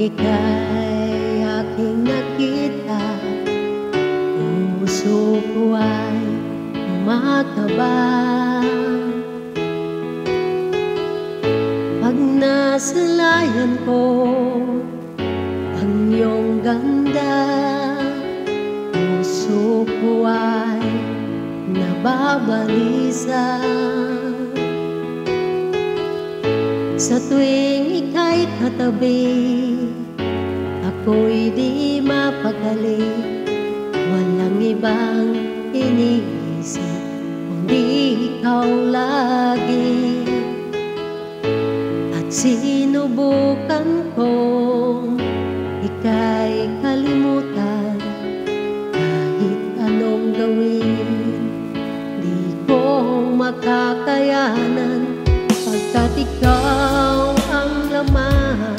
ika'y aking nakita, puso ko ay kumakaba. Pag nasalayan ko ang iyong ganda, puso ko ay nababalisa. Sa tuwing ika'y katabi, ako'y di mapakali. Walang ibang iniisip kundi ikaw lagi. At sinubukan kong ika'y kalimutan, kahit anong gawin di ko makakayanan. Pagkat ikaw ang laman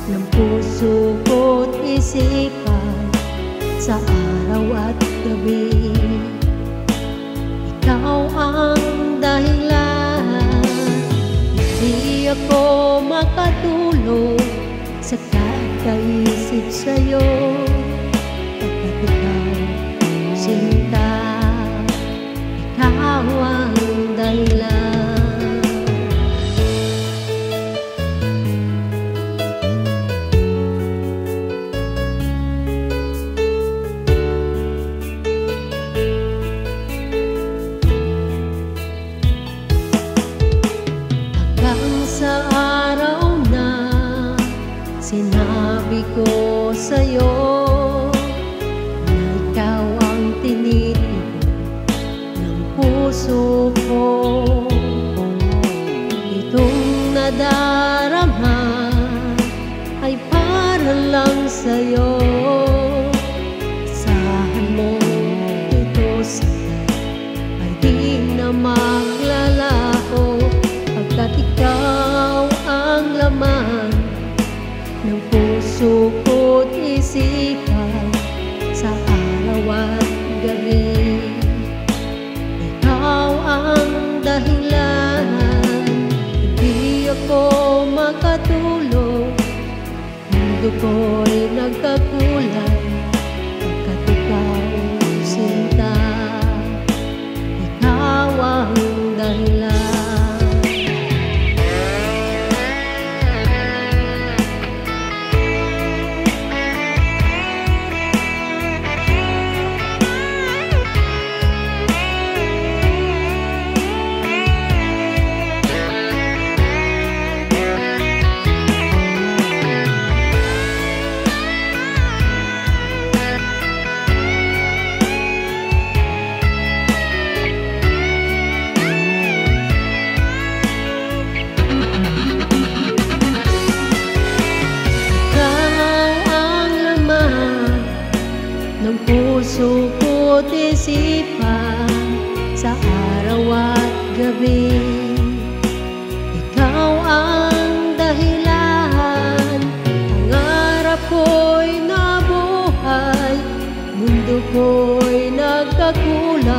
ng puso ko't isipan, sa araw at gabi ikaw ang dahilan. Hindi ako makatulog sa kakaisip sa'yo, pagkat ikaw sinta, ikaw ang dahilan. Sa araw na sinabi ko sa'yo na ikaw ang tinitibo ng puso ko, itong nadarama ay para lang sa'yo. Asahan mo ito sa'yo ay di na maglalaho, pagkat ikaw ang laman ng puso ko't isipan, sa araw at gabi ikaw ang dahilan. Hindi ako makatulog, mundo ko'y nagkakulay, pagkat ikaw sinta, ikaw ang dahilan. Ng puso ko't isipan, sa araw at gabi ikaw ang dahilan. Pangarap ko'y nabuhay, mundo ko'y nagkakulay,